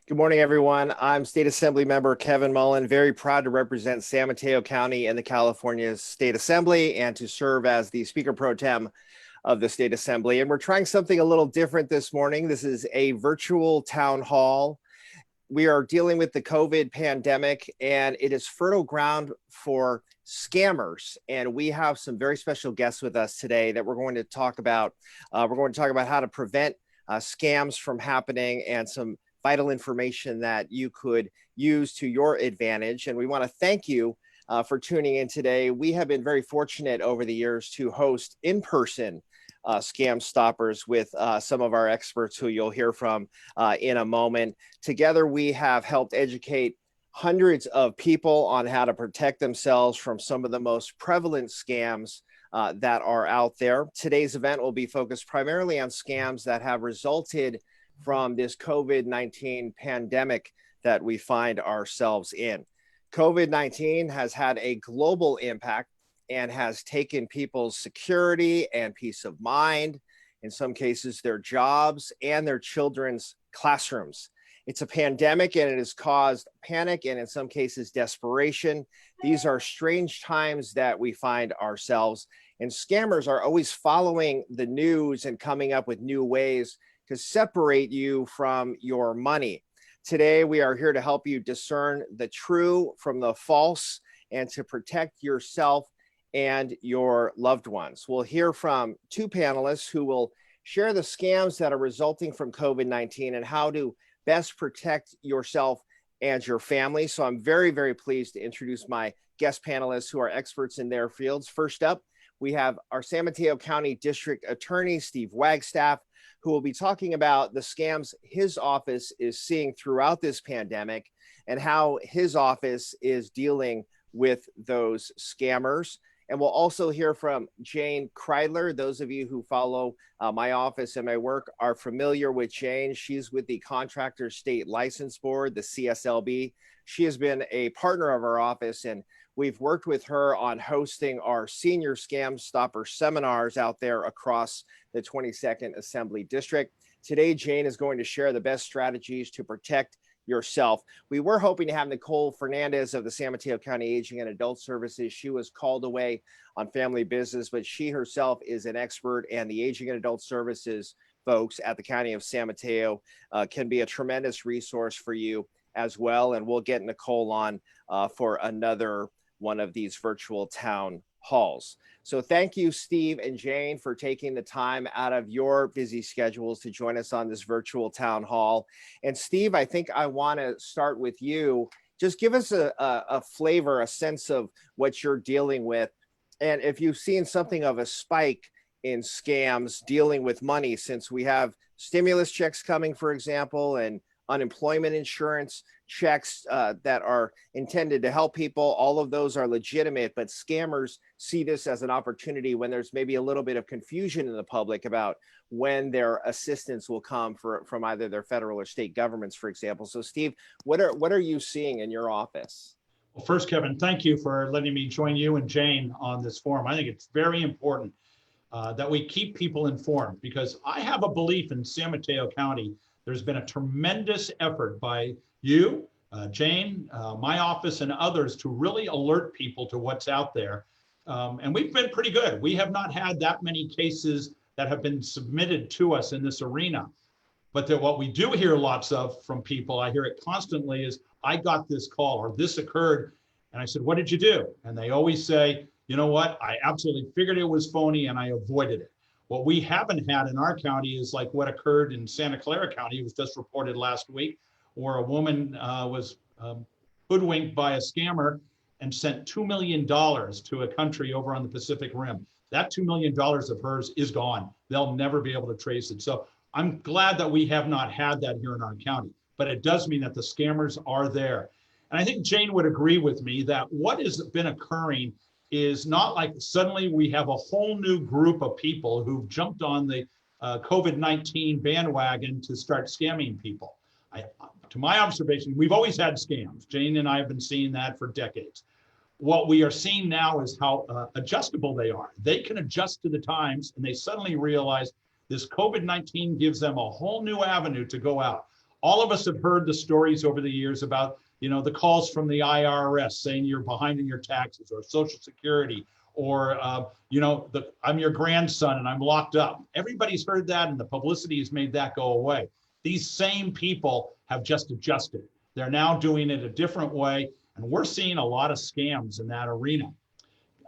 Good morning, everyone. I'm State Assembly Member Kevin Mullin, very proud to represent San Mateo County in the California State Assembly and to serve as the Speaker Pro Tem of the State Assembly. And we're trying something a little different this morning. This is a virtual town hall. We are dealing with the COVID pandemic, and it is fertile ground for scammers. And we have some very special guests with us today that we're going to talk about. We're going to talk about how to prevent scams from happening and some vital information that you could use to your advantage. And we want to thank you for tuning in today. We have been very fortunate over the years to host in-person scam stoppers with some of our experts who you'll hear from in a moment. Together, we have helped educate hundreds of people on how to protect themselves from some of the most prevalent scams that are out there. Today's event will be focused primarily on scams that have resulted from this COVID-19 pandemic that we find ourselves in. COVID-19 has had a global impact and has taken people's security and peace of mind, in some cases their jobs and their children's classrooms. It's a pandemic and it has caused panic and in some cases desperation. These are strange times that we find ourselves, and scammers are always following the news and coming up with new ways to separate you from your money. Today, we are here to help you discern the true from the false and to protect yourself and your loved ones. We'll hear from two panelists who will share the scams that are resulting from COVID-19 and how to best protect yourself and your family. So I'm very, very pleased to introduce my guest panelists who are experts in their fields. First up, we have our San Mateo County District Attorney, Steve Wagstaff, who will be talking about the scams his office is seeing throughout this pandemic and how his office is dealing with those scammers. And we'll also hear from Jane Kreidler. Those of you who follow my office and my work are familiar with Jane. She's with the Contractor State License Board, the CSLB. She has been a partner of our office, and we've worked with her on hosting our senior scam stopper seminars out there across the 22nd Assembly District. Today, Jane is going to share the best strategies to protect yourself. We were hoping to have Nicole Fernandez of the San Mateo County Aging and Adult Services. She was called away on family business, but she herself is an expert, and the Aging and Adult Services folks at the County of San Mateo can be a tremendous resource for you as well. And we'll get Nicole on for another one of these virtual town halls. So thank you, Steve and Jane, for taking the time out of your busy schedules to join us on this virtual town hall. And Steve, I think I want to start with you. Just give us a flavor, a sense of what you're dealing with. And if you've seen something of a spike in scams dealing with money, since we have stimulus checks coming, for example, and unemployment insurance checks that are intended to help people. All of those are legitimate, but scammers see this as an opportunity when there's maybe a little bit of confusion in the public about when their assistance will come from either their federal or state governments, for example. So Steve, what are you seeing in your office? Well, first, Kevin, thank you for letting me join you and Jane on this forum. I think it's very important that we keep people informed, because I have a belief in San Mateo County. There's been a tremendous effort by you, Jane, my office, and others to really alert people to what's out there. And we've been pretty good. We have not had that many cases that have been submitted to us in this arena. But what we do hear lots of from people, I hear it constantly, is I got this call or this occurred. And I said, what did you do? And they always say, you know what? I absolutely figured it was phony and I avoided it. What we haven't had in our county is like what occurred in Santa Clara County. It was just reported last week, where a woman was hoodwinked by a scammer and sent $2 million to a country over on the Pacific Rim. That $2 million of hers is gone. They'll never be able to trace it. So I'm glad that we have not had that here in our county, but it does mean that the scammers are there. And I think Jane would agree with me that what has been occurring is not like suddenly we have a whole new group of people who've jumped on the COVID-19 bandwagon to start scamming people. To my observation, we've always had scams. Jane and I have been seeing that for decades. What we are seeing now is how adjustable they are. They can adjust to the times, and they suddenly realize this COVID-19 gives them a whole new avenue to go out. All of us have heard the stories over the years about, the calls from the IRS saying you're behind in your taxes, or Social Security, or, I'm your grandson and I'm locked up. Everybody's heard that, and the publicity has made that go away. These same people have just adjusted. They're now doing it a different way, and we're seeing a lot of scams in that arena.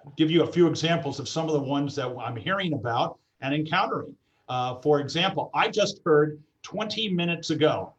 I'll give you a few examples of some of the ones that I'm hearing about and encountering. For example, I just heard 20 minutes ago,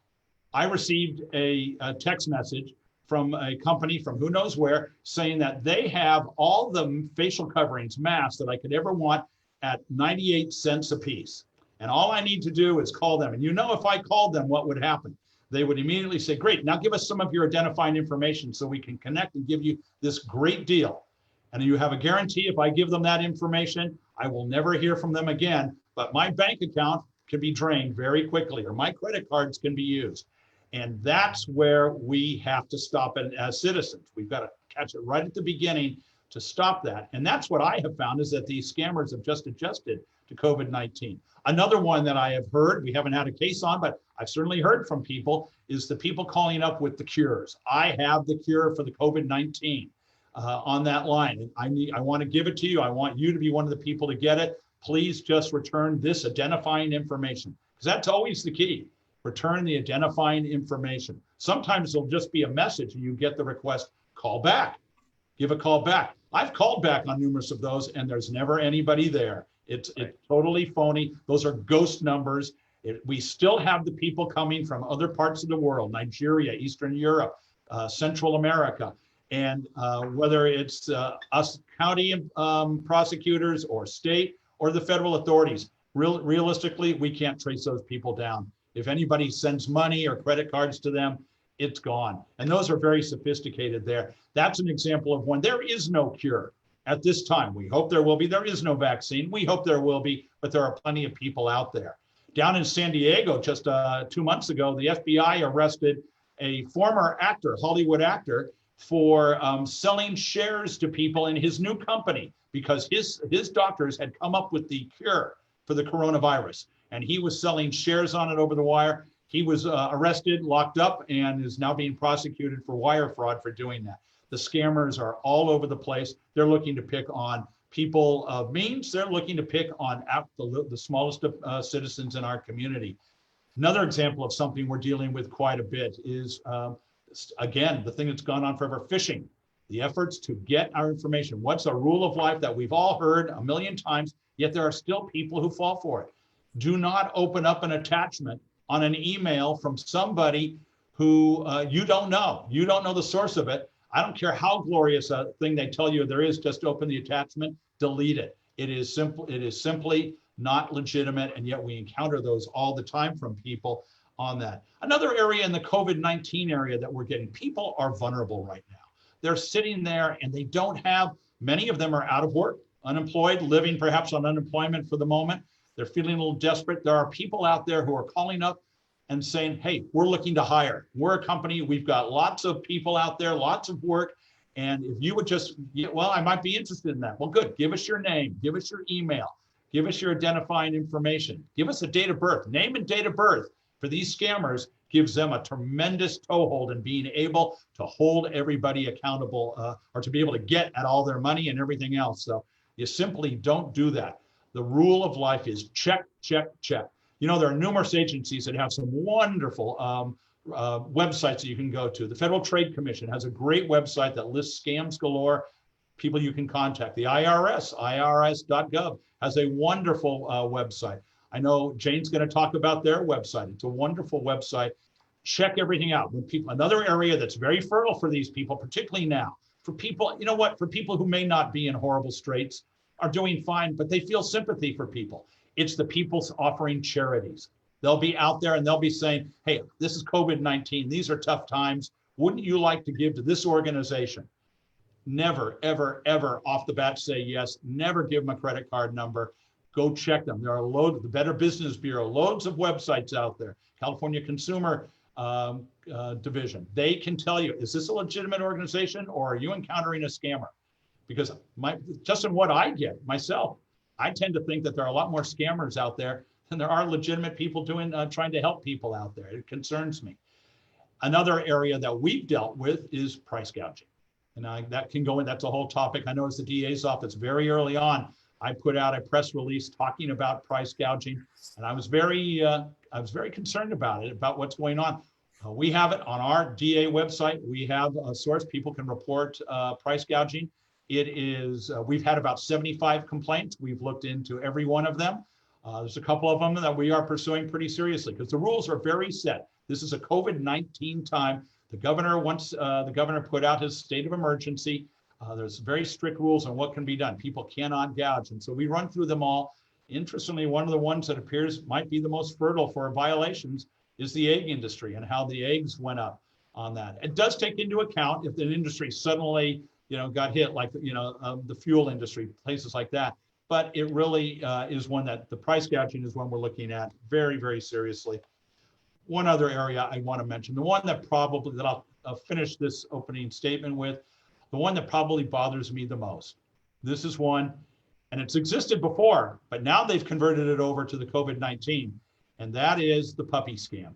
I received a text message from a company from who knows where saying that they have all the facial coverings, masks that I could ever want at 98 cents a piece. And all I need to do is call them. And if I called them, what would happen? They would immediately say, great, now give us some of your identifying information so we can connect and give you this great deal. And you have a guarantee if I give them that information, I will never hear from them again, but my bank account can be drained very quickly, or my credit cards can be used. And that's where we have to stop it as citizens. We've got to catch it right at the beginning to stop that. And that's what I have found, is that these scammers have just adjusted to COVID-19. Another one that I have heard, we haven't had a case on, but I've certainly heard from people, is the people calling up with the cures. I have the cure for the COVID-19 on that line. I want to give it to you. I want you to be one of the people to get it. Please just return this identifying information, because that's always the key. Return the identifying information. Sometimes it'll just be a message and you get the request, call back, give a call back. I've called back on numerous of those and there's never anybody there. It's totally phony. Those are ghost numbers. We still have the people coming from other parts of the world, Nigeria, Eastern Europe, Central America. And whether it's us county prosecutors or state or the federal authorities, realistically, we can't trace those people down. If anybody sends money or credit cards to them, it's gone. And those are very sophisticated there. That's an example of when there is no cure at this time. We hope there will be. There is no vaccine. We hope there will be, but there are plenty of people out there. Down in San Diego, just 2 months ago, the FBI arrested a former actor, Hollywood actor, for selling shares to people in his new company because his doctors had come up with the cure for the coronavirus. And he was selling shares on it over the wire. He was arrested, locked up, and is now being prosecuted for wire fraud for doing that. The scammers are all over the place. They're looking to pick on people of means. They're looking to pick on the smallest of citizens in our community. Another example of something we're dealing with quite a bit is, again, the thing that's gone on forever, phishing. The efforts to get our information. What's a rule of life that we've all heard a million times, yet there are still people who fall for it. Do not open up an attachment on an email from somebody who you don't know. You don't know the source of it. I don't care how glorious a thing they tell you there is, just open the attachment, delete it. It is simply not legitimate, and yet we encounter those all the time from people on that. Another area in the COVID-19 area that we're getting, people are vulnerable right now. They're sitting there and they don't have, many of them are out of work, unemployed, living perhaps on unemployment for the moment. They're feeling a little desperate. There are people out there who are calling up and saying, hey, we're looking to hire. We're a company. We've got lots of people out there, lots of work. And if you would just, well, I might be interested in that. Well, good. Give us your name. Give us your email. Give us your identifying information. Give us a date of birth. Name and date of birth for these scammers gives them a tremendous toehold in being able to hold everybody accountable or to be able to get at all their money and everything else. So you simply don't do that. The rule of life is check, check, check. You know, there are numerous agencies that have some wonderful websites that you can go to. The Federal Trade Commission has a great website that lists scams galore, people you can contact. The IRS, irs.gov, has a wonderful website. I know Jane's going to talk about their website. It's a wonderful website. Check everything out. When people, another area that's very fertile for these people, particularly now, for people, you know what, for people who may not be in horrible straits, are doing fine, but they feel sympathy for people. It's the people offering charities. They'll be out there and they'll be saying, hey, this is COVID-19. These are tough times. Wouldn't you like to give to this organization? Never, ever, ever off the bat say yes. Never give them a credit card number. Go check them. There are loads, the Better Business Bureau, loads of websites out there. California Consumer Division. They can tell you, is this a legitimate organization or are you encountering a scammer? Because just in what I get myself, I tend to think that there are a lot more scammers out there and there are legitimate people trying to help people out there. It concerns me. Another area that we've dealt with is price gouging. And that can go in, that's a whole topic. I know as the DA's office very early on, I put out a press release talking about price gouging. And I was very concerned about it, about what's going on. We have it on our DA website. We have a source, people can report price gouging. It is, we've had about 75 complaints. We've looked into every one of them. There's a couple of them that we are pursuing pretty seriously because the rules are very set. This is a COVID-19 time. The governor put out his state of emergency. There's very strict rules on what can be done. People cannot gouge. And so we run through them all. Interestingly, one of the ones that appears might be the most fertile for violations is the egg industry and how the eggs went up on that. It does take into account if the industry suddenly, got hit, like, the fuel industry, places like that. But it really is one that the price gouging is one we're looking at very, very seriously. One other area I want to mention, the one that I'll finish this opening statement with, the one that probably bothers me the most. This is one, and it's existed before, but now they've converted it over to the COVID-19, and that is the puppy scam.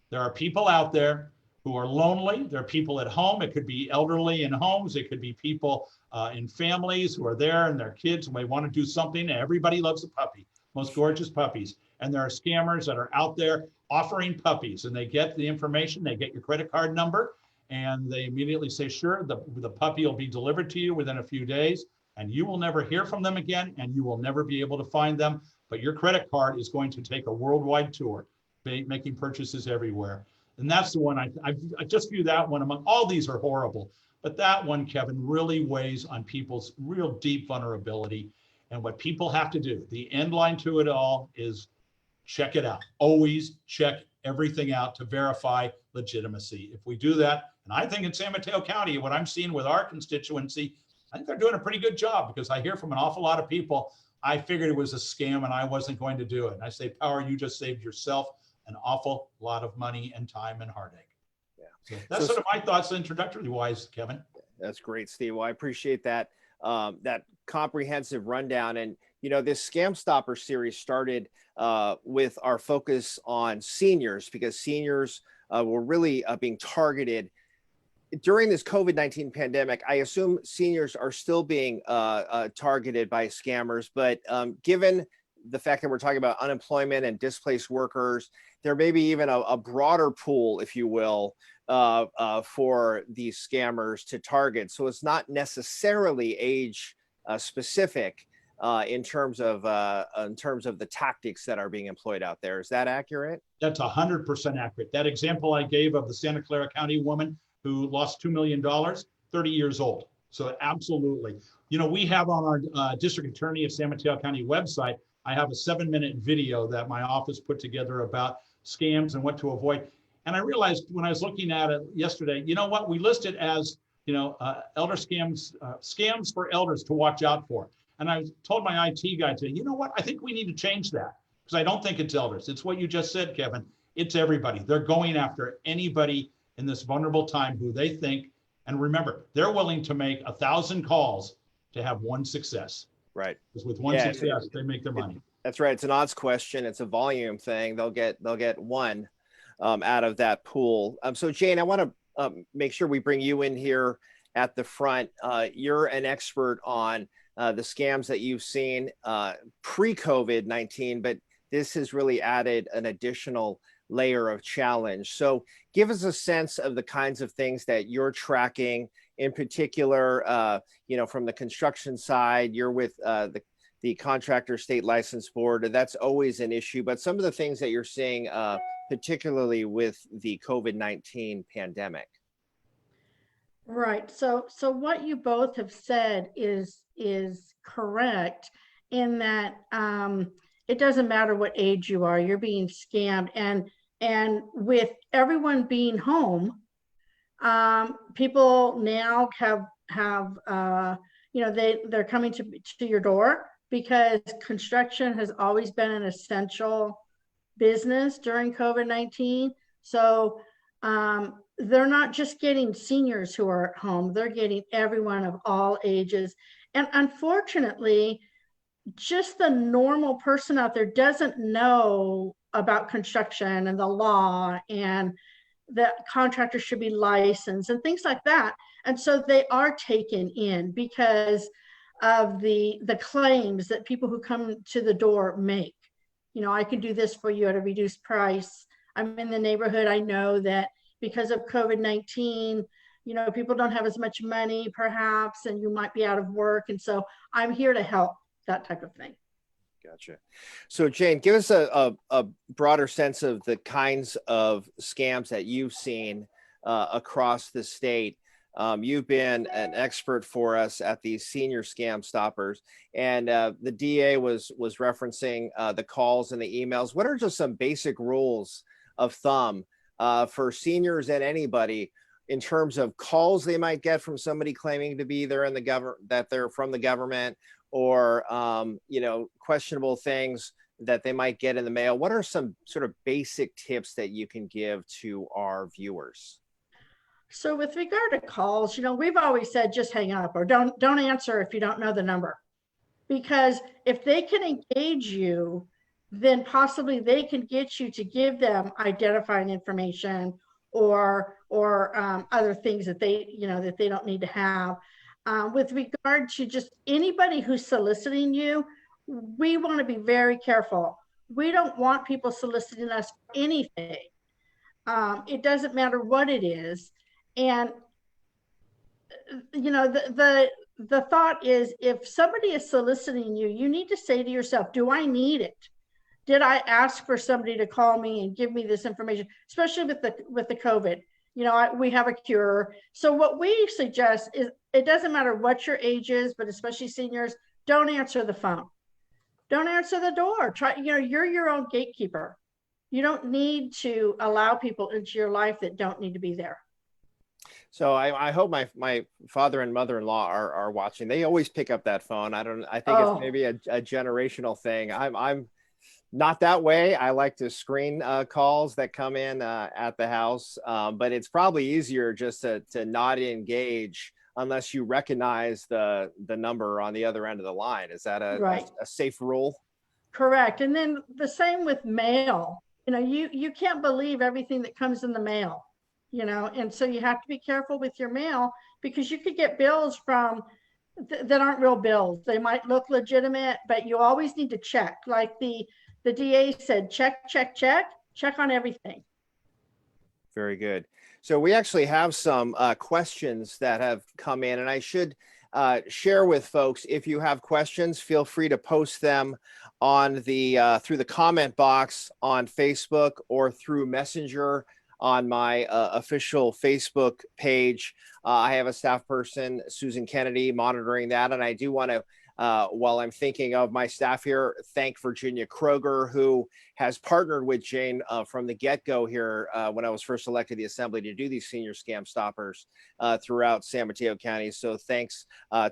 There are people out there who are lonely. There are people at home. It could be elderly in homes. It could be people in families who are there and their kids and they want to do something. Everybody loves a puppy, most gorgeous puppies. And there are scammers that are out there offering puppies, and they get the information, they get your credit card number, and they immediately say, sure, the puppy will be delivered to you within a few days, and you will never hear from them again, and you will never be able to find them. But your credit card is going to take a worldwide tour, making purchases everywhere. And that's the one I just view that one among all these are horrible. But that one, Kevin, really weighs on people's real deep vulnerability. And what people have to do, the end line to it all is check it out. Always check everything out to verify legitimacy. If we do that, and I think in San Mateo County, what I'm seeing with our constituency, I think they're doing a pretty good job because I hear from an awful lot of people, I figured it was a scam and I wasn't going to do it. And I say, Power, you just saved yourself an awful lot of money and time and heartache. Yeah. So that's sort of my thoughts introductory wise, Kevin. That's great, Steve. Well, I appreciate that, that comprehensive rundown. And, this Scam Stopper series started with our focus on seniors because seniors were really being targeted during this COVID-19 pandemic. I assume seniors are still being targeted by scammers, but given the fact that we're talking about unemployment and displaced workers, there may be even a broader pool, if you will, for these scammers to target. So it's not necessarily age specific in terms of the tactics that are being employed out there. Is that accurate? That's 100% accurate. That example I gave of the Santa Clara County woman who lost $2 million, 30 years old. So absolutely. We have on our district attorney of San Mateo County website, I have a 7-minute video that my office put together about scams and what to avoid. And I realized when I was looking at it yesterday, we list it as, elder scams, scams for elders to watch out for. And I told my IT guy today, I think we need to change that because I don't think it's elders. It's what you just said, Kevin. It's everybody. They're going after anybody in this vulnerable time who they think, and remember, they're willing to make 1,000 calls to have one success. Right. Because with one success, they make their money. That's right. It's an odds question. It's a volume thing. They'll get one out of that pool. So Jane, I want to make sure we bring you in here at the front. You're an expert on the scams that you've seen pre-COVID-19, but this has really added an additional layer of challenge. So give us a sense of the kinds of things that you're tracking, in particular, from the construction side. You're with the Contractor State License Board, and that's always an issue, but some of the things that you're seeing, particularly with the COVID-19 pandemic. Right. So what you both have said is correct in that it doesn't matter what age you are, you're being scammed. And with everyone being home, people now they're coming to your door because construction has always been an essential business during COVID-19. So they're not just getting seniors who are at home, they're getting everyone of all ages. And unfortunately, just the normal person out there doesn't know about construction and the law and that contractors should be licensed and things like that. And so they are taken in because of the claims that people who come to the door make. You know, I can do this for you at a reduced price. I'm in the neighborhood. I know that because of COVID-19, you know, people don't have as much money perhaps, and you might be out of work. And so I'm here to help, that type of thing. Gotcha. So Jane, give us a broader sense of the kinds of scams that you've seen across the state. You've been an expert for us at these senior scam stoppers, and the DA was referencing the calls and the emails. What are just some basic rules of thumb for seniors and anybody in terms of calls they might get from somebody claiming to be there in the government, that they're from the government, or you know, questionable things that they might get in the mail? What are some sort of basic tips that you can give to our viewers? So with regard to calls, you know, we've always said just hang up or don't answer if you don't know the number. Because if they can engage you, then possibly they can get you to give them identifying information or other things that they, you know, that they don't need to have. With regard to just anybody who's soliciting you, we want to be very careful. We don't want people soliciting us for anything. It doesn't matter what it is. And, you know, the thought is, if somebody is soliciting you, you need to say to yourself, do I need it? Did I ask for somebody to call me and give me this information, especially with the COVID? You know, we have a cure. So what we suggest is, it doesn't matter what your age is, but especially seniors, don't answer the phone. Don't answer the door. Try, you know, you're your own gatekeeper. You don't need to allow people into your life that don't need to be there. So I hope my father and mother-in-law are watching. They always pick up that phone. I think it's maybe a generational thing. I'm not that way. I like to screen calls that come in at the house, but it's probably easier just to not engage unless you recognize the number on the other end of the line. Is that Right. a safe rule? Correct. And then the same with mail. You know, you can't believe everything that comes in the mail, you know, and so you have to be careful with your mail, because you could get bills from that aren't real bills. They might look legitimate, but you always need to check. Like the DA said, check on everything. Very good. So we actually have some questions that have come in, and I should share with folks, if you have questions, feel free to post them on the through the comment box on Facebook or through Messenger on my official Facebook page. I have a staff person, Susan Kennedy, monitoring that, and I do want to, while I'm thinking of my staff here, thank Virginia Kroger, who has partnered with Jane from the get-go here when I was first elected to the Assembly to do these senior scam stoppers throughout San Mateo County. So thanks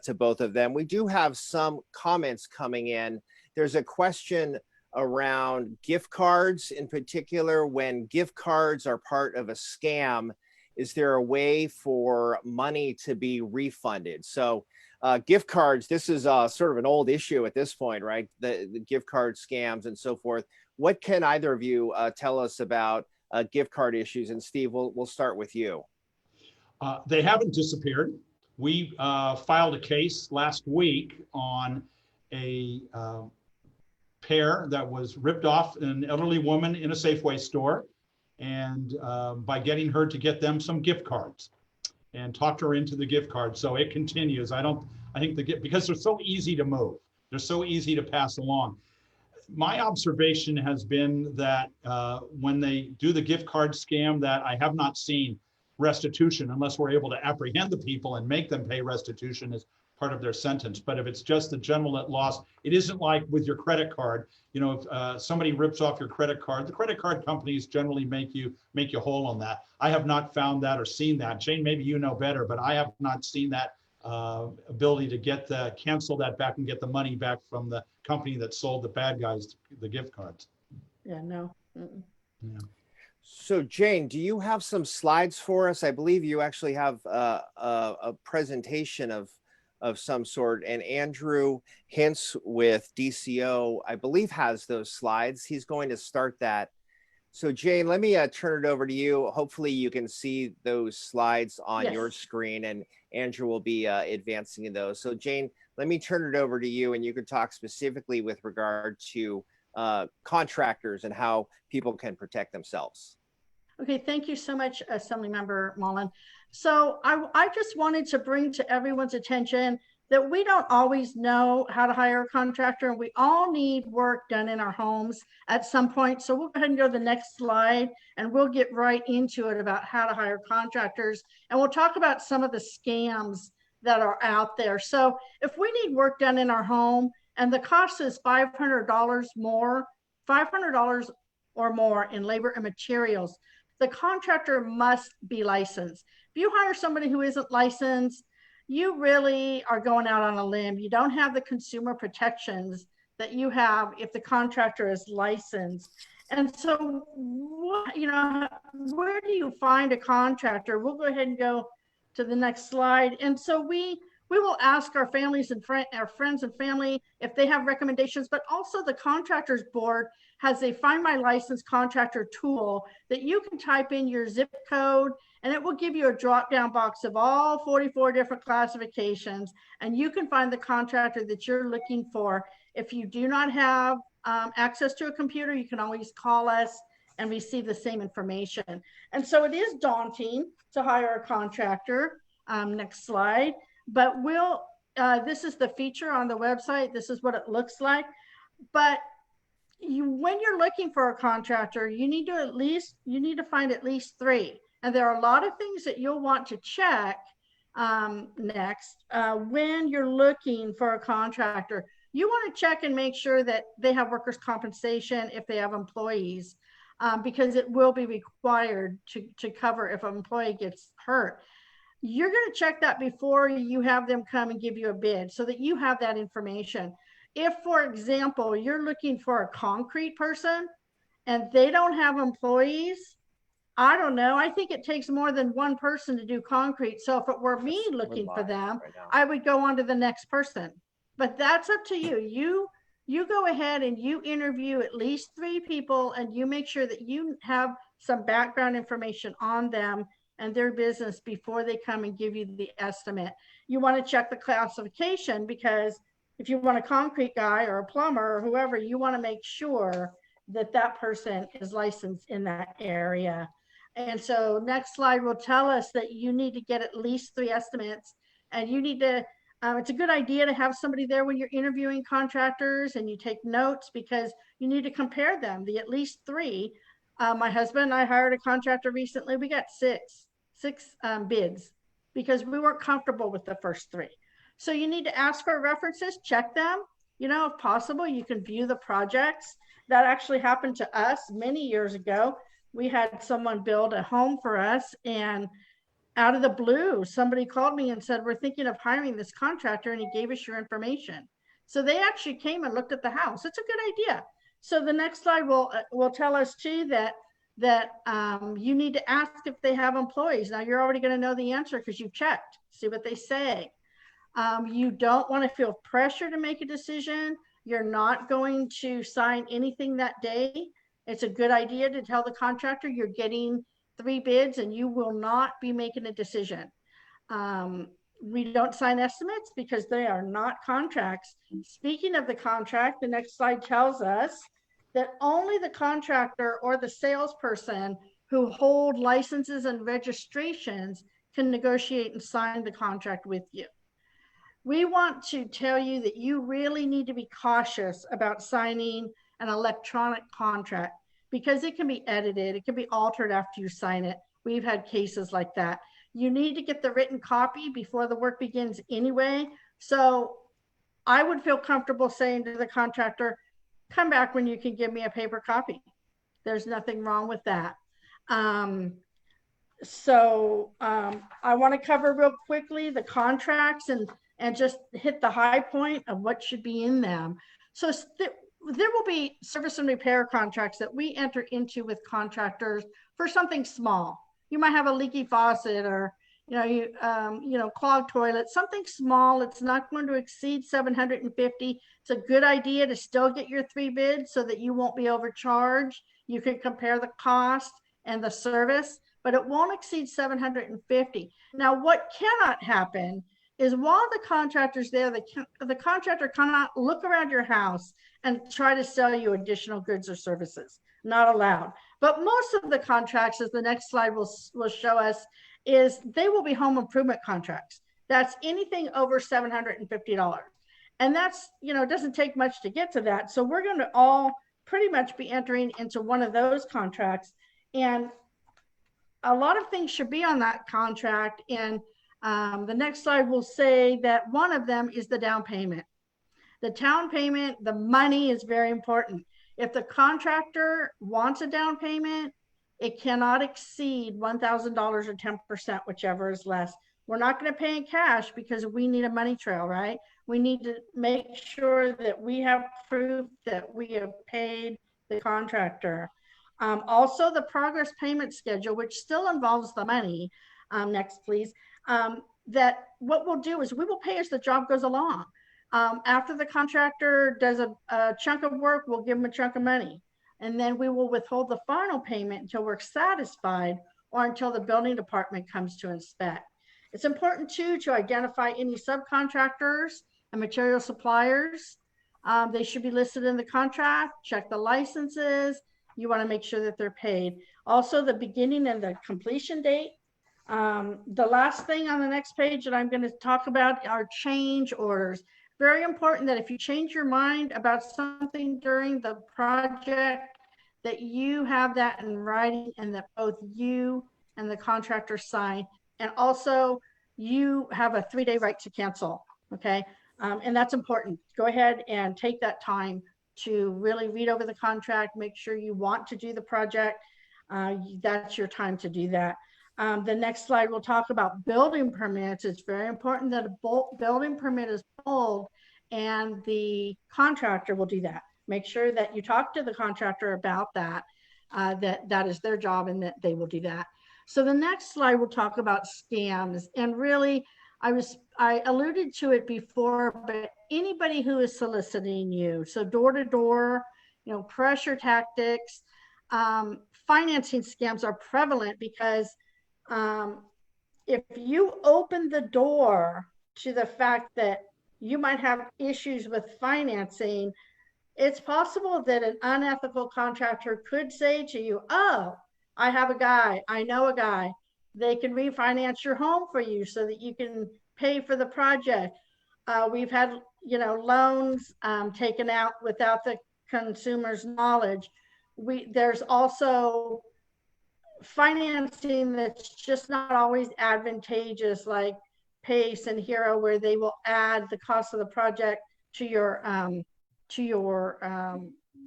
to both of them. We do have some comments coming in. There's a question around gift cards, in particular, when gift cards are part of a scam, is there a way for money to be refunded? So gift cards, this is sort of an old issue at this point, right? The gift card scams and so forth. What can either of you tell us about gift card issues? And Steve, we'll start with you. They haven't disappeared. We filed a case last week on a pair that was ripped off an elderly woman in a Safeway store, and by getting her to get them some gift cards and talked her into the gift card. So it continues. I think because they're so easy to move, they're so easy to pass along. My observation has been that when they do the gift card scam, that I have not seen restitution unless we're able to apprehend the people and make them pay restitution as part of their sentence. But if it's just the general net loss, it isn't like with your credit card. You know, if somebody rips off your credit card, the credit card companies generally make you whole on that. I have not found that or seen that. Jane, maybe you know better, but I have not seen that ability to cancel that back and get the money back from the company that sold the bad guys the gift cards. Yeah, no. Yeah. So Jane, do you have some slides for us? I believe you actually have a presentation of of some sort. And Andrew Hintz with DCO, I believe, has those slides. He's going to start that. So Jane, let me turn it over to you. Hopefully you can see those slides on your screen, and Andrew will be advancing those. So Jane, let me turn it over to you, and you can talk specifically with regard to contractors and how people can protect themselves. Okay, thank you so much, Assemblymember Mullin. So I just wanted to bring to everyone's attention that we don't always know how to hire a contractor, and we all need work done in our homes at some point. So we'll go ahead and go to the next slide, and we'll get right into it about how to hire contractors. And we'll talk about some of the scams that are out there. So if we need work done in our home and the cost is $500 more, $500 or more in labor and materials, the contractor must be licensed. If you hire somebody who isn't licensed, you really are going out on a limb. You don't have the consumer protections that you have if the contractor is licensed. And so, you know, where do you find a contractor? We'll go ahead and go to the next slide. And so we will ask our families and our friends and family if they have recommendations, but also the contractors board has a Find My Licensed Contractor tool that you can type in your zip code, and it will give you a drop-down box of all 44 different classifications, and you can find the contractor that you're looking for. If you do not have access to a computer, you can always call us and receive the same information. And so it is daunting to hire a contractor. Next slide. But this is the feature on the website. This is what it looks like. But when you're looking for a contractor, you need to find at least 3. And there are a lot of things that you'll want to check next when you're looking for a contractor. You want to check and make sure that they have workers' compensation if they have employees, because it will be required to cover if an employee gets hurt. You're going to check that before you have them come and give you a bid so that you have that information. If, for example, you're looking for a concrete person and they don't have employees, I don't know. I think it takes more than one person to do concrete. So if it were me looking for them, I would go on to the next person. But that's up to you. You go ahead and you interview at least 3 people, and you make sure that you have some background information on them and their business before they come and give you the estimate. You want to check the classification, because if you want a concrete guy or a plumber or whoever, you want to make sure that that person is licensed in that area. And so next slide will tell us that you need to get at least 3 estimates, and you need to, it's a good idea to have somebody there when you're interviewing contractors, and you take notes because you need to compare them, the at least 3. My husband and I hired a contractor recently. We got six bids because we weren't comfortable with the first 3. So you need to ask for references, check them. You know, if possible, you can view the projects. That actually happened to us many years ago. We had someone build a home for us, and out of the blue, somebody called me and said, we're thinking of hiring this contractor, and he gave us your information. So they actually came and looked at the house. It's a good idea. So the next slide will tell us too that you need to ask if they have employees. Now you're already going to know the answer because you checked, see what they say. You don't want to feel pressure to make a decision. You're not going to sign anything that day. It's a good idea to tell the contractor you're getting 3 bids and you will not be making a decision. We don't sign estimates because they are not contracts. Speaking of the contract, the next slide tells us that only the contractor or the salesperson who hold licenses and registrations can negotiate and sign the contract with you. We want to tell you that you really need to be cautious about signing an electronic contract because it can be edited, it can be altered after you sign it. We've had cases like that. You need to get the written copy before the work begins anyway. So I would feel comfortable saying to the contractor, come back when you can give me a paper copy. There's nothing wrong with that. I want to cover real quickly the contracts and just hit the high point of what should be in them. So there will be service and repair contracts that we enter into with contractors for something small. You might have a leaky faucet, or clogged toilets, something small. It's not going to exceed 750. It's a good idea to still get your 3 bids so that you won't be overcharged. You can compare the cost and the service, but it won't exceed 750. Now, what cannot happen is while the contractor's there, the contractor cannot look around your house and try to sell you additional goods or services. Not allowed. But most of the contracts, as the next slide will show us, is they will be home improvement contracts. That's anything over $750. And that's, it doesn't take much to get to that. So we're going to all pretty much be entering into one of those contracts. And a lot of things should be on that contract. And the next slide will say that one of them is the down payment. The down payment, the money is very important. If the contractor wants a down payment, it cannot exceed $1,000 or 10%, whichever is less. We're not going to pay in cash because we need a money trail, right? We need to make sure that we have proof that we have paid the contractor. Also, the progress payment schedule, which still involves the money. Next, please. That what we'll do is we will pay as the job goes along. After the contractor does a chunk of work, we'll give them a chunk of money. And then we will withhold the final payment until we're satisfied or until the building department comes to inspect. It's important too to identify any subcontractors and material suppliers. They should be listed in the contract. Check the licenses. You want to make sure that they're paid. Also, the beginning and the completion date. The last thing on the next page that I'm going to talk about are change orders. Very important that if you change your mind about something during the project, that you have that in writing and that both you and the contractor sign. And also you have a 3-day right to cancel. Okay. And that's important. Go ahead and take that time to really read over the contract, make sure you want to do the project. That's your time to do that. The next slide will talk about building permits. It's very important that a building permit is pulled and the contractor will do that. Make sure that you talk to the contractor about that, that is their job and that they will do that. So the next slide will talk about scams. And really, I alluded to it before, but anybody who is soliciting you, so door to door, pressure tactics, financing scams are prevalent because if you open the door to the fact that you might have issues with financing, it's possible that an unethical contractor could say to you, oh, I have a guy, I know a guy, they can refinance your home for you so that you can pay for the project. We've had, loans taken out without the consumer's knowledge. There's also financing that's just not always advantageous, like PACE and HERO, where they will add the cost of the project to your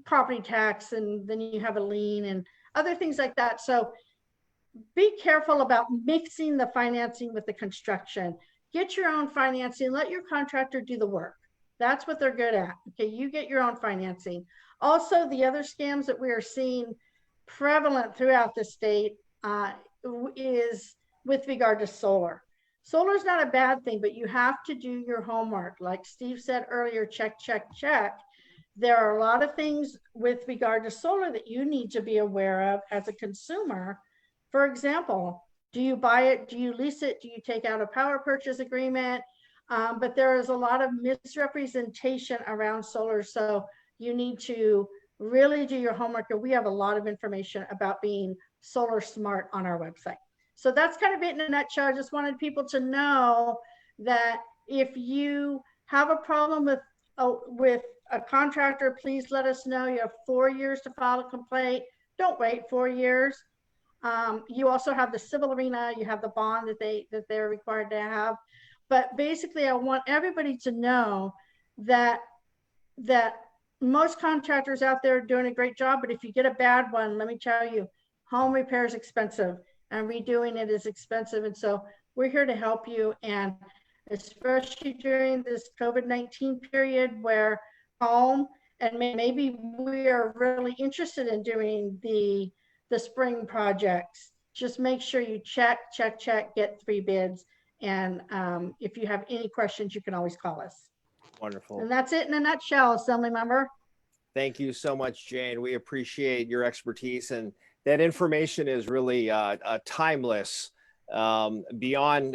property tax, and then you have a lien and other things like that. So be careful about mixing the financing with the construction. Get your own financing, let your contractor do the work. That's what they're good at. Okay, you get your own financing. Also, the other scams that we are seeing prevalent throughout the state is with regard to solar. Solar is not a bad thing, but you have to do your homework. Like Steve said earlier, check, check, check. There are a lot of things with regard to solar that you need to be aware of as a consumer. For example, do you buy it? Do you lease it? Do you take out a power purchase agreement? But there is a lot of misrepresentation around solar. So you need to really do your homework. And we have a lot of information about being solar smart on our website. So that's kind of it in a nutshell. I just wanted people to know that if you have a problem with a contractor, please let us know. You have 4 years to file a complaint. Don't wait 4 years. You also have the civil arena. You have the bond that they're required to have. But basically, I want everybody to know that most contractors out there are doing a great job. But if you get a bad one, let me tell you, home repair is expensive and redoing it is expensive. And so we're here to help you. And especially during this COVID-19 period where home, and maybe we are really interested in doing the spring projects just make sure you check, get 3 bids. And if you have any questions, you can always call us. Wonderful. And that's it in a nutshell, Assembly Member. Thank you so much, Jane. We appreciate your expertise, and that information is really timeless beyond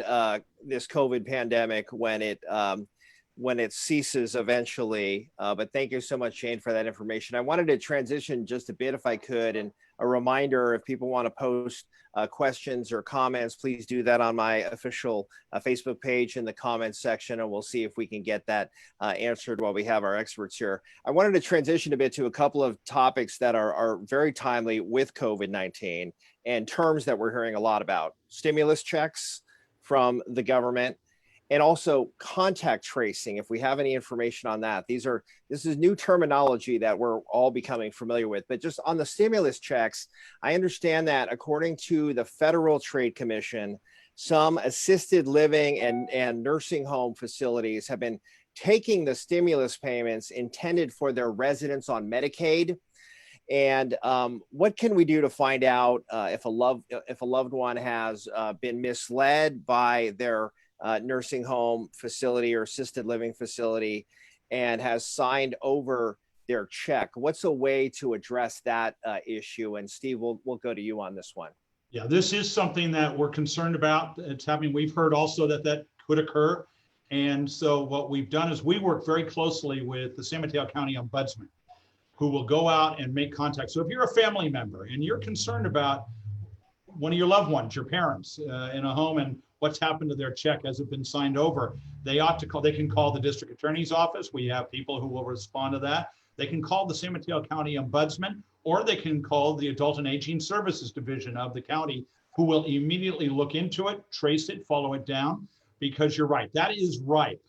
this COVID pandemic when it ceases eventually. But thank you so much, Jane, for that information. I wanted to transition just a bit, if I could, and a reminder, if people want to post questions or comments, please do that on my official Facebook page in the comments section, and we'll see if we can get that answered while we have our experts here. I wanted to transition a bit to a couple of topics that are very timely with COVID-19 and terms that we're hearing a lot about: stimulus checks from the government, and also contact tracing, if we have any information on that. This is new terminology that we're all becoming familiar with. But just on the stimulus checks, I understand that according to the Federal Trade Commission, some assisted living and nursing home facilities have been taking the stimulus payments intended for their residents on Medicaid. And what can we do to find out if a loved one has been misled by their nursing home facility or assisted living facility and has signed over their check? What's a way to address that issue? And Steve, we'll go to you on this one. Yeah, this is something that we're concerned about. It's happening. We've heard also that could occur. And so what we've done is we work very closely with the San Mateo County Ombudsman, who will go out and make contact. So if you're a family member and you're concerned about one of your loved ones, your parents in a home, and what's happened to their check, has it been signed over, they can call the district attorney's office. We have people who will respond to that. They can call the San Mateo County Ombudsman, or they can call the Adult and Aging Services Division of the county, who will immediately look into it, trace it, follow it down, because you're right, that is ripe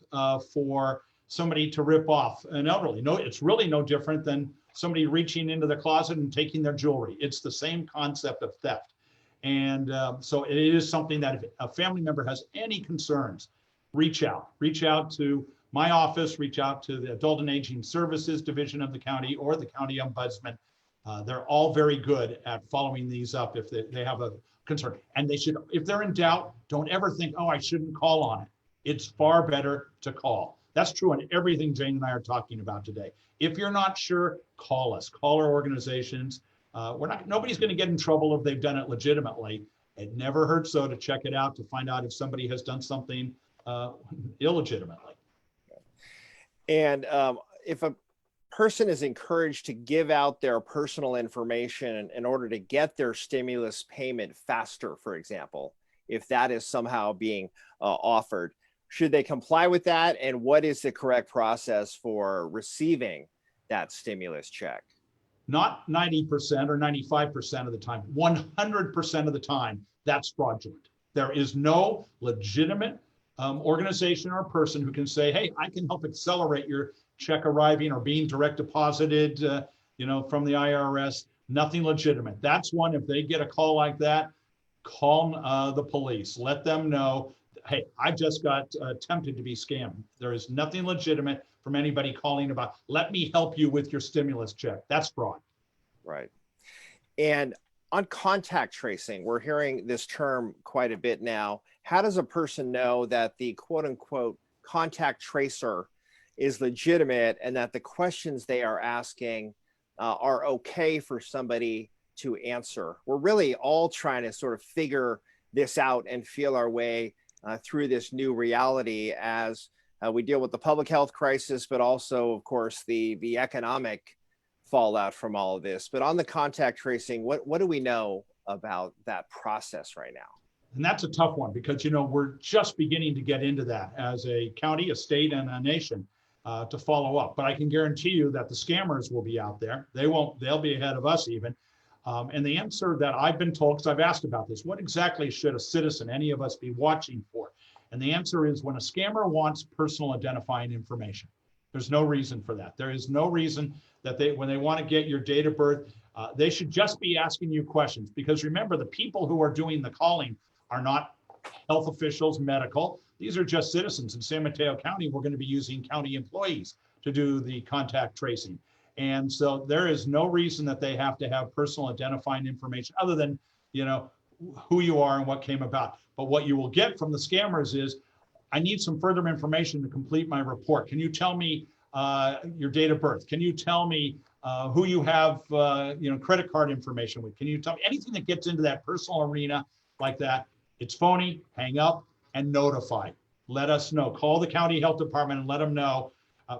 for somebody to rip off an elderly. No, it's really no different than somebody reaching into the closet and taking their jewelry. It's the same concept of theft. And so it is something that if a family member has any concerns, reach out to my office, reach out to the Adult and Aging Services Division of the county or the county ombudsman. They're all very good at following these up if they have a concern. And they should, if they're in doubt, don't ever think, oh, I shouldn't call on it. It's far better to call. That's true in everything Jane and I are talking about today. If you're not sure, call us, call our organizations. Nobody's going to get in trouble if they've done it legitimately. It never hurts though to check it out to find out if somebody has done something illegitimately. And if a person is encouraged to give out their personal information in order to get their stimulus payment faster, for example, if that is somehow being offered, should they comply with that? And what is the correct process for receiving that stimulus check? Not 90% or 95% of the time, 100% of the time, that's fraudulent. There is no legitimate organization or person who can say, hey, I can help accelerate your check arriving or being direct deposited from the IRS. Nothing legitimate. That's one, if they get a call like that, call the police. Let them know, hey, I just got attempted to be scammed. There is nothing legitimate from anybody calling about, let me help you with your stimulus check. That's fraud. Right. And on contact tracing, we're hearing this term quite a bit now. How does a person know that the quote unquote contact tracer is legitimate and that the questions they are asking are okay for somebody to answer? We're really all trying to sort of figure this out and feel our way through this new reality as we deal with the public health crisis, but also, of course, the economic fallout from all of this. But on the contact tracing, what do we know about that process right now? And that's a tough one because, we're just beginning to get into that as a county, a state, and a nation to follow up. But I can guarantee you that the scammers will be out there. They'll be ahead of us even. And the answer that I've been told, because I've asked about this, what exactly should a citizen, any of us, be watching for? And the answer is when a scammer wants personal identifying information. There's no reason for that. There is no reason that when they want to get your date of birth, they should just be asking you questions. Because remember, the people who are doing the calling are not health officials, medical. These are just citizens. In San Mateo County, we're going to be using county employees to do the contact tracing. And so there is no reason that they have to have personal identifying information other than, who you are and what came about. But what you will get from the scammers is, I need some further information to complete my report. Can you tell me your date of birth? Can you tell me who you have credit card information with? Can you tell me anything that gets into that personal arena like that? It's phony. Hang up and notify. Let us know. Call the county health department and let them know.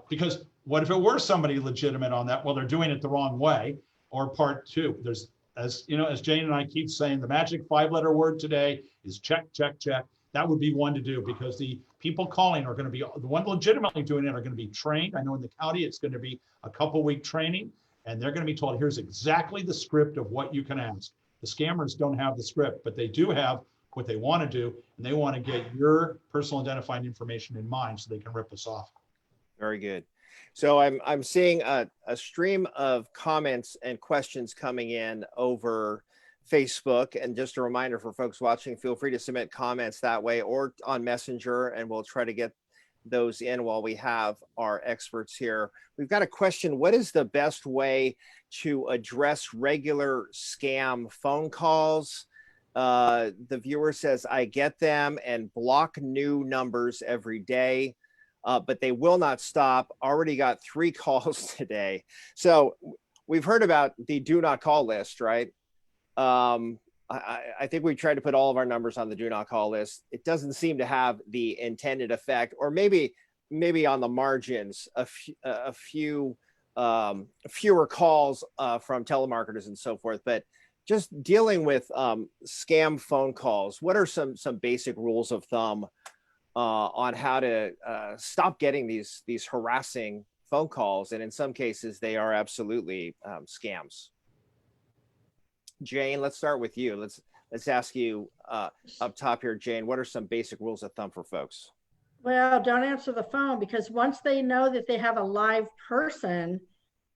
Because what if it were somebody legitimate on that? Well, they're doing it the wrong way. Or part two, there's, as Jane and I keep saying, the magic 5-letter word today is check, check, check. That would be one to do, because the people calling are going to be, the one legitimately doing it are going to be trained. I know in the county, it's going to be a couple-week training, and they're going to be told, here's exactly the script of what you can ask. The scammers don't have the script, but they do have what they want to do, and they want to get your personal identifying information in mind so they can rip us off. Very good. So I'm seeing a stream of comments and questions coming in over Facebook. And just a reminder for folks watching, feel free to submit comments that way or on Messenger, and we'll try to get those in while we have our experts here. We've got a question. What is the best way to address regular scam phone calls? The viewer says, I get them and block new numbers every day. But they will not stop. Already got 3 calls today. So we've heard about the do not call list, right? I think we tried to put all of our numbers on the do not call list. It doesn't seem to have the intended effect, or maybe on the margins, a few fewer calls from telemarketers and so forth. But just dealing with scam phone calls, what are some basic rules of thumb on how to stop getting these harassing phone calls? And in some cases, they are absolutely scams. Jane, let's start with you. Let's ask you up top here, Jane, what are some basic rules of thumb for folks? Well, don't answer the phone, because once they know that they have a live person,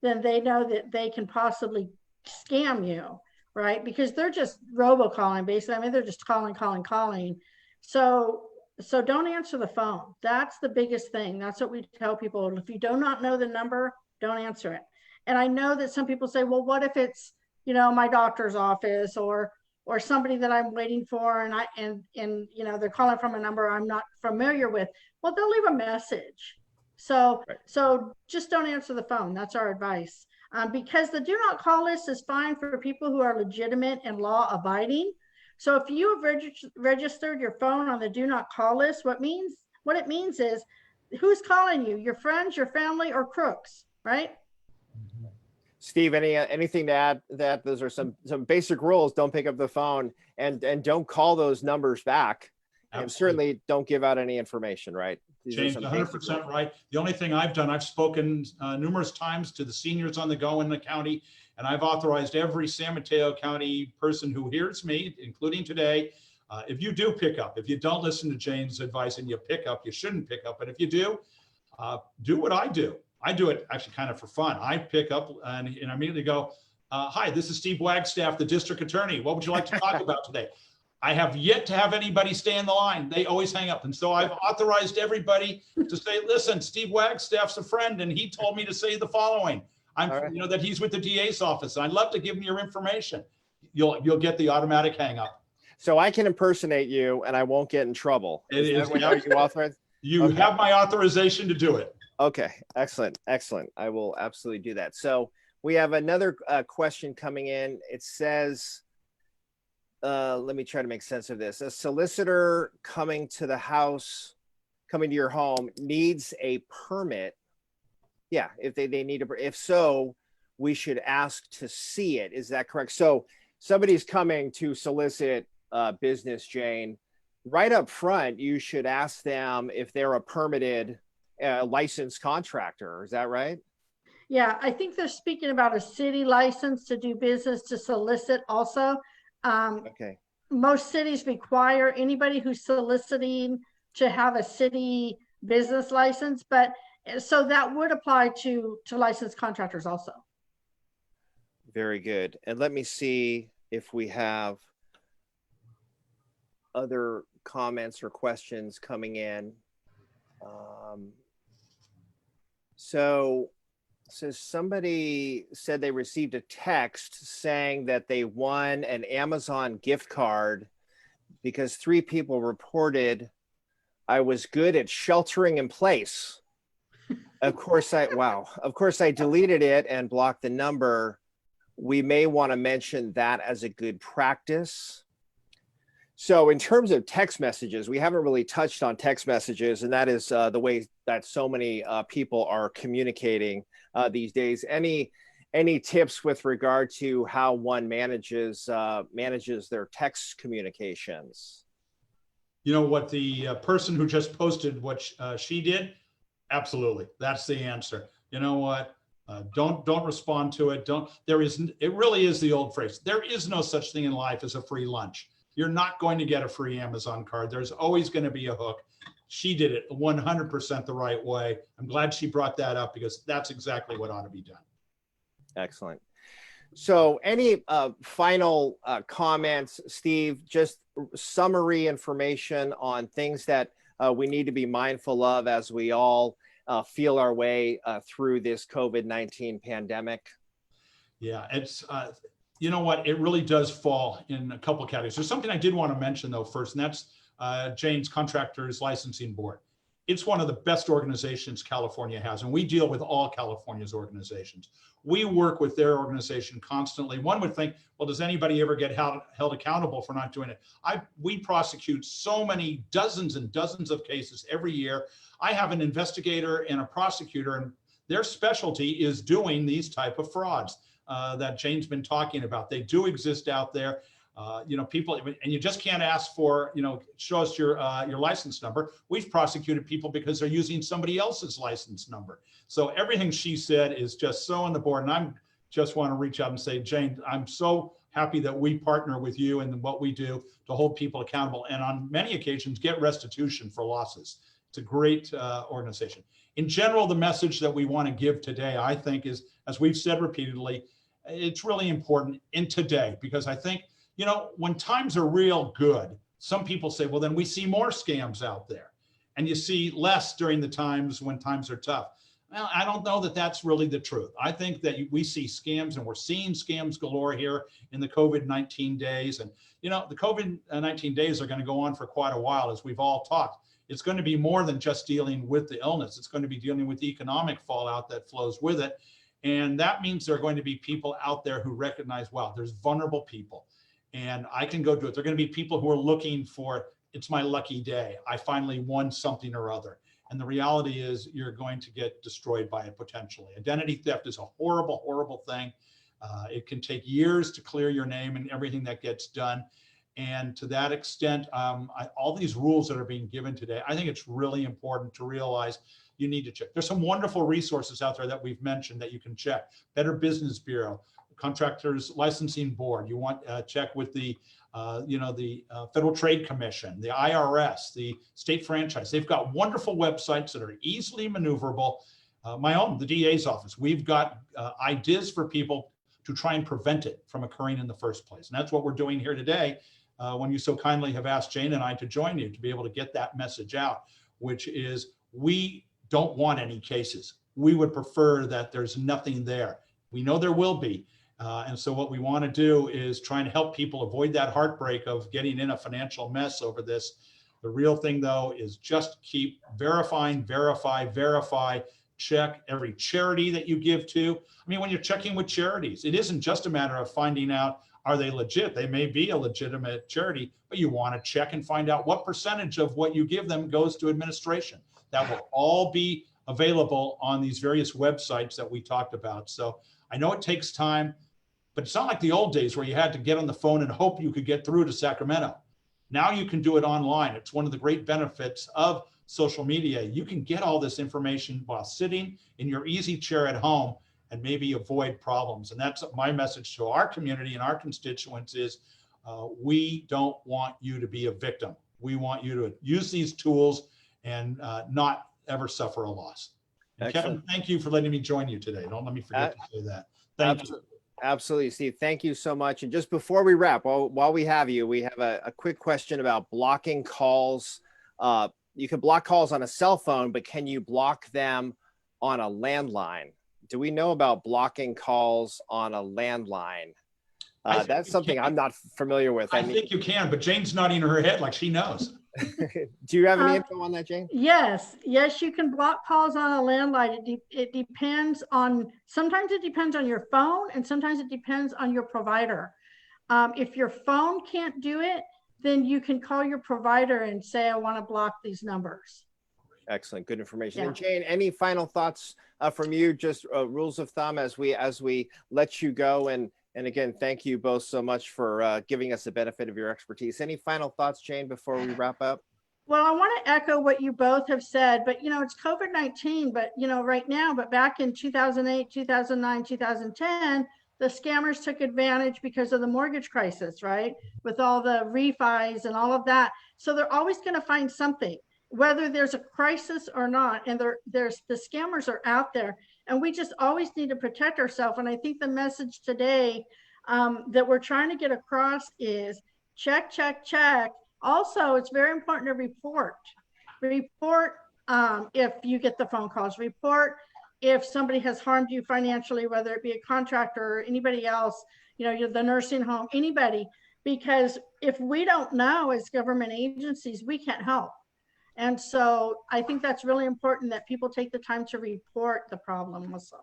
then they know that they can possibly scam you, right? Because they're just robocalling, basically. I mean, they're just calling. So don't answer the phone. That's the biggest thing. That's what we tell people. If you do not know the number, don't answer it. And I know that some people say, well, what if it's, my doctor's office or somebody that I'm waiting for, and they're calling from a number I'm not familiar with. Well, they'll leave a message. So just don't answer the phone. That's our advice. Because the do not call list is fine for people who are legitimate and law abiding. So if you have registered your phone on the do not call list, what it means is, who's calling you? Your friends, your family, or crooks, right? Steve, anything to add? That those are some basic rules. Don't pick up the phone and don't call those numbers back. Absolutely. And certainly don't give out any information, right? James, 100% right. The only thing I've done, I've spoken numerous times to the seniors on the go in the county, and I've authorized every San Mateo County person who hears me, including today, if you do pick up, if you don't listen to Jane's advice and you pick up, you shouldn't pick up. But if you do what I do. I do it actually kind of for fun. I pick up and immediately go, hi, this is Steve Wagstaff, the district attorney. What would you like to talk about today? I have yet to have anybody stay in the line. They always hang up. And so I've authorized everybody to say, listen, Steve Wagstaff's a friend, and he told me to say the following. That he's with the DA's office. And I'd love to give him your information. You'll get the automatic hang up. So I can impersonate you and I won't get in trouble. You authorized? You have my authorization to do it. Okay, excellent. I will absolutely do that. So we have another question coming in. It says, let me try to make sense of this. A solicitor coming to your home needs a permit. Yeah, if they need if so, we should ask to see it. Is that correct? So somebody's coming to solicit business, Jane. Right up front, you should ask them if they're a permitted licensed contractor. Is that right? Yeah, I think they're speaking about a city license to do business, to solicit also. Okay. Most cities require anybody who's soliciting to have a city business license, but so that would apply to licensed contractors also. Very good. And let me see if we have other comments or questions coming in. So So somebody said they received a text saying that they won an Amazon gift card because 3 people reported I was good at sheltering in place. Of course I deleted it and blocked the number. We may want to mention that as a good practice. So in terms of text messages, we haven't really touched on text messages, and that is the way that so many people are communicating these days. Any tips with regard to how one manages their text communications? You know what, the person who just posted what she did? Absolutely. That's the answer. You know what? Don't respond to it. It really is the old phrase. There is no such thing in life as a free lunch. You're not going to get a free Amazon card. There's always going to be a hook. She did it 100% the right way. I'm glad she brought that up because that's exactly what ought to be done. Excellent. So any final comments, Steve, just summary information on things that we need to be mindful of as we all feel our way through this COVID-19 pandemic? Yeah, it's, you know what, it really does fall in a couple of categories. There's something I did want to mention though first, and that's Jane's Contractors Licensing Board. It's one of the best organizations California has, and we deal with all California's organizations. We work with their organization constantly. One would think, well, does anybody ever get held accountable for not doing it? We prosecute so many dozens and dozens of cases every year. I have an investigator and a prosecutor, and their specialty is doing these type of frauds that Jane's been talking about. They do exist out there. People, and you just can't ask for, show us your license number. We've prosecuted people because they're using somebody else's license number. So everything she said is just so on the board. And I'm just want to reach out and say, Jane, I'm so happy that we partner with you in what we do to hold people accountable. And on many occasions, get restitution for losses. It's a great organization. In general, the message that we want to give today, I think, is, as we've said repeatedly, it's really important in today, because I think, when times are real good, some people say, well, then we see more scams out there, and you see less during the times when times are tough. Well, I don't know that that's really the truth. I think that we see scams, and we're seeing scams galore here in the COVID-19 days. And, the COVID-19 days are going to go on for quite a while, as we've all talked. It's going to be more than just dealing with the illness. It's going to be dealing with the economic fallout that flows with it. And that means there are going to be people out there who recognize, wow, there's vulnerable people, and I can go do it. There are going to be people who are looking for, it's my lucky day. I finally won something or other. And the reality is you're going to get destroyed by it potentially. Identity theft is a horrible, horrible thing. It can take years to clear your name and everything that gets done. And to that extent, all these rules that are being given today, I think it's really important to realize you need to check. There's some wonderful resources out there that we've mentioned that you can check. Better Business Bureau, Contractors Licensing Board. You want to check with the Federal Trade Commission, the IRS, the state franchise. They've got wonderful websites that are easily maneuverable. My own, the DA's office, we've got ideas for people to try and prevent it from occurring in the first place. And that's what we're doing here today when you so kindly have asked Jane and I to join you to be able to get that message out, which is we don't want any cases. We would prefer that there's nothing there. We know there will be. And so what we want to do is try and help people avoid that heartbreak of getting in a financial mess over this. The real thing, though, is just keep verifying, verify, check every charity that you give to. I mean, when you're checking with charities, it isn't just a matter of finding out, are they legit? They may be a legitimate charity, but you want to check and find out what percentage of what you give them goes to administration. That will all be available on these various websites that we talked about. So I know it takes time, but it's not like the old days where you had to get on the phone and hope you could get through to Sacramento. Now you can do it online. It's one of the great benefits of social media. You can get all this information while sitting in your easy chair at home and maybe avoid problems. And that's my message to our community and our constituents is we don't want you to be a victim. We want you to use these tools and not ever suffer a loss. And Kevin, thank you for letting me join you today. Don't let me forget to say that. Thank you. Absolutely, Steve. Thank you so much. And just before we wrap, while we have you, we have a quick question about blocking calls. You can block calls on a cell phone, but can you block them on a landline? do we know about blocking calls on a landline? I think That's you something can. I'm not familiar with. I think you can, but Jane's nodding her head like she knows. Do you have any info on that, Jane? Yes, you can block calls on a landline. It depends on, sometimes it depends on your phone and sometimes it depends on your provider. If your phone can't do it, then you can call your provider and say, I want to block these numbers. Excellent, good information. Yeah. And Jane, any final thoughts from you? Just rules of thumb as we let you go. And again, thank you both so much for giving us the benefit of your expertise. Any final thoughts, Jane, before we wrap up? Well, I want to echo what you both have said, but it's COVID-19, but right now, but back in 2008, 2009, 2010, the scammers took advantage because of the mortgage crisis, right? With all the refis and all of that. So they're always going to find something, whether there's a crisis or not. And the scammers are out there, and we just always need to protect ourselves. And I think the message today that we're trying to get across is check, check, check. Also, it's very important to report if you get the phone calls, report if somebody has harmed you financially, whether it be a contractor or anybody else, you're the nursing home, anybody, because if we don't know as government agencies, we can't help. And so I think that's really important that people take the time to report the problem also.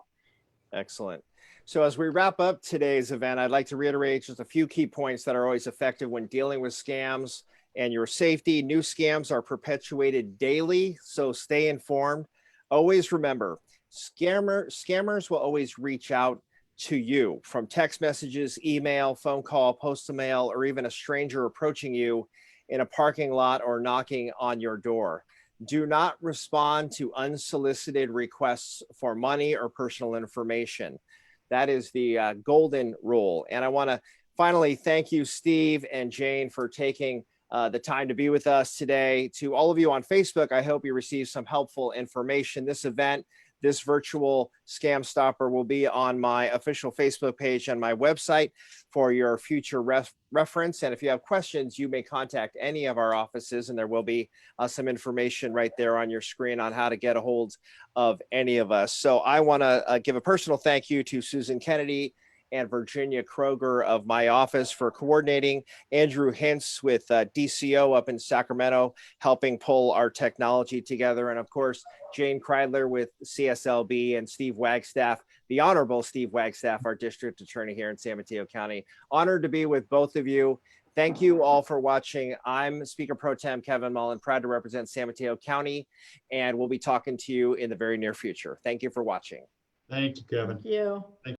Excellent. So as we wrap up today's event, I'd like to reiterate just a few key points that are always effective when dealing with scams and your safety. New scams are perpetuated daily, so stay informed. Always remember, scammers will always reach out to you from text messages, email, phone call, postal mail, or even a stranger approaching you in a parking lot or knocking on your door. Do not respond to unsolicited requests for money or personal information. That is the golden rule. And I want to finally thank you, Steve and Jane, for taking the time to be with us today. To all of you on Facebook, I hope you received some helpful information. This event, this virtual scam stopper, will be on my official Facebook page and my website for your future reference. And if you have questions, you may contact any of our offices, and there will be some information right there on your screen on how to get a hold of any of us. So I want to give a personal thank you to Susan Kennedy and Virginia Kroger of my office for coordinating, Andrew Hintz with DCO up in Sacramento, helping pull our technology together, and of course, Jane Kreidler with CSLB, and Steve Wagstaff, the Honorable Steve Wagstaff, our district attorney here in San Mateo County. Honored to be with both of you. Thank you all for watching. I'm Speaker Pro Tem Kevin Mullin, proud to represent San Mateo County, and we'll be talking to you in the very near future. Thank you for watching. Thank you, Kevin. Thank you.